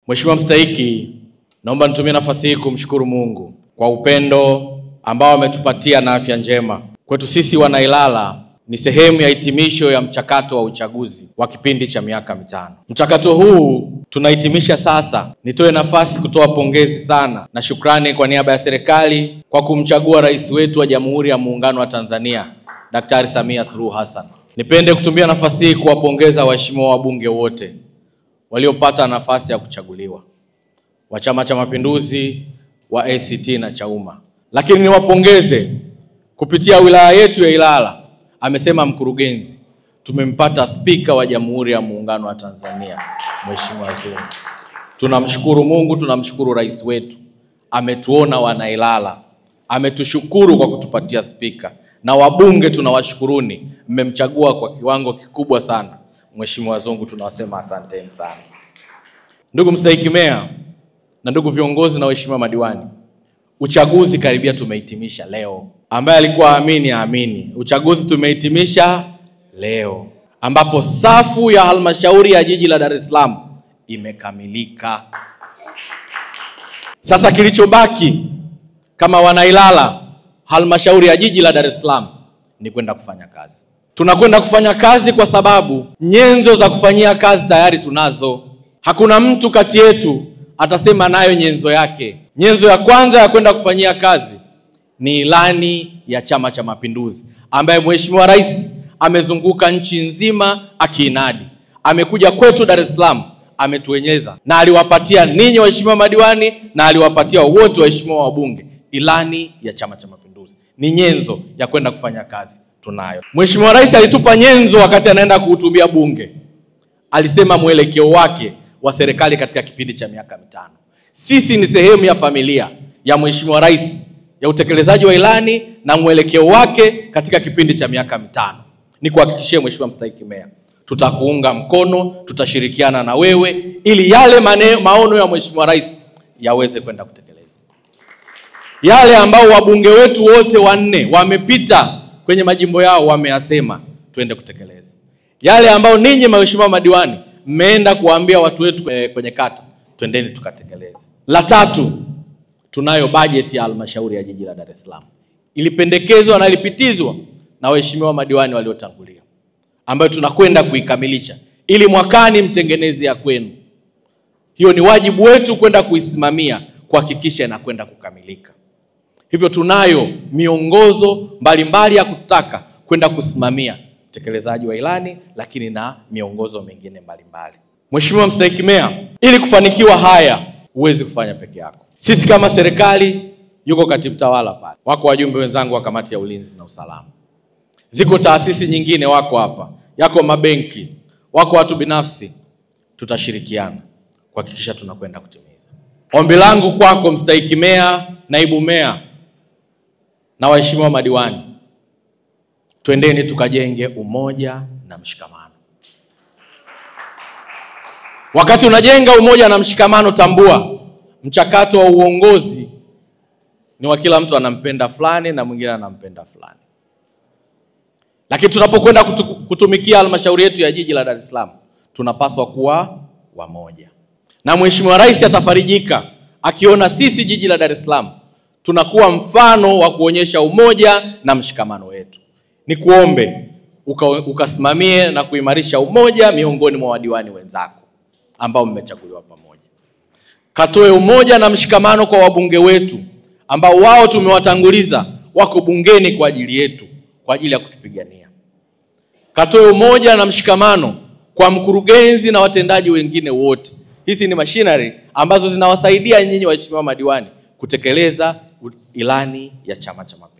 Mheshimiwa Mstahiki, naomba nitumie nafasi hii kumshukuru Mungu kwa upendo ambao ametupatia na afya njema. Kwetu sisi wana Ilala ni sehemu ya hitimisho ya mchakato wa uchaguzi wa kipindi cha miaka 5. Mchakato huu tunahitimisha sasa. Nitoe nafasi kutoa pongezi sana na shukrani kwa niaba ya serikali kwa kumchagua rais wetu wa Jamhuri ya Muungano wa Tanzania, Daktari Samia Suluhu Hassan. Nipende kutumia nafasi hii kuwapongeza waheshimiwa wabunge wote waliopata nafasi ya kuchaguliwa wa Chama cha Mapinduzi, wa ACT na Chauma. Lakini niwapongeze kupitia wilaya yetu ya Ilala, amesema mkurugenzi, tumempata spika wa Jamhuri ya Muungano wa Tanzania, Mheshimiwa Zungu. Tunamshukuru Mungu, tunamshukuru rais wetu. Ametuona wana Ilala, ametushukuru kwa kutupatia spika. Na wabunge tunawashukuruni, mmemchagua kwa kiwango kikubwa sana. Mheshimiwa Zungu, tunawasema asanteni sana. Ndugu Mstahiki Meya na ndugu viongozi na waheshimiwa madiwani, uchaguzi karibia tumehitimisha leo. Ambaye alikuwa amini, uchaguzi tumehitimisha leo, ambapo safu ya halmashauri ya jiji la Dar es Salaam imekamilika. Sasa kilichobaki kama wana Ilala, halmashauri ya jiji la Dar es Salaam, ni kwenda kufanya kazi. Tunakwenda kufanya kazi kwa sababu nyenzo za kufanyia kazi tayari tunazo. Hakuna mtu kati yetu atasema nayo nyenzo yake. Nyenzo ya kwanza ya kwenda kufanyia kazi ni ilani ya Chama cha Mapinduzi, ambaye Mheshimiwa Rais amezunguka nchi nzima akiinadi. Amekuja kwetu Dar es Salaam, ametuenyeza na aliwapatia ninyi waheshimiwa madiwani na aliwapatia wote waheshimiwa wabunge ilani ya Chama cha Mapinduzi. Ni nyenzo ya kwenda kufanya kazi tunayo. Mheshimiwa Rais alitupa nyenzo wakati anaenda kuhutubia bunge. Alisema mwelekeo wake wa serikali katika kipindi cha miaka 5. Sisi ni sehemu ya familia ya Mheshimiwa Rais ya utekelezaji wa ilani na mwelekeo wake katika kipindi cha miaka 5. Ni kuhakikishia Mheshimiwa Mstahiki Meya, tutakuunga mkono, tutashirikiana na wewe ili yale maono ya Mheshimiwa Rais yaweze kwenda kutekelezwa. Yale ambao wabunge wetu wote 4 wamepita kwenye majimbo yao wameyasema, tuende kutekeleza. Yale ambao ninyi mheshimiwa madiwani mmeenda kuambia watu wetu kwenye kata, twendeni tukatekeleze. La 3, tunayo bajeti ya halmashauri ya jiji la Dar es Salaam. Ilipendekezwa na ilipitizwa na waheshimiwa madiwani waliotangulia, ambayo tunakwenda kuikamilisha ili mwakani mtengeneze ya kwenu. Hiyo ni wajibu wetu kwenda kuisimamia, kuhakikisha inakwenda kukamilika. Hivyo tunayo miongozo mbalimbali ya kutaka kwenda kusimamia utekelezaji wa ilani, lakini na miongozo mingine mbalimbali. Mheshimiwa Mstahiki Meya, ili kufanikiwa haya huwezi kufanya peke yako. Sisi kama serikali, yuko katibu tawala pale, wako wajumbe wenzangu wa kamati ya ulinzi na usalama, ziko taasisi nyingine wako hapa, yako mabenki, wako watu binafsi. Tutashirikiana kuhakikisha tunakwenda kutimiza. Ombi langu kwako Mstahiki Meya, naibu meya na waheshimiwa madiwani, twendeni tukajenge umoja na mshikamano. Wakati unajenga umoja na mshikamano, tambua mchakato wa uongozi ni wa kila mtu anampenda fulani na mwingine anampenda fulani. Lakini tunapokwenda kutumikia halmashauri yetu ya jiji la Dar es Salaam, tunapaswa kuwa wamoja. Na Mheshimiwa Rais atafarijika akiona sisi jiji la Dar es Salaam tunakuwa mfano wa kuonyesha umoja na mshikamano wetu. Nikuombe ukasimamie na kuimarisha umoja miongoni mwa wadiwani wenzako ambao mmechaguliwa pamoja. Katoe umoja na mshikamano kwa wabunge wetu ambao wao tumewatanguliza, wako bungeni kwa ajili yetu, kwa ajili ya kutupigania. Katoe umoja na mshikamano kwa mkurugenzi na watendaji wengine wote. Hizi ni machinery ambazo zinawasaidia nyinyi waheshimiwa madiwani kutekeleza ilani ya Chama cha Mapinduzi.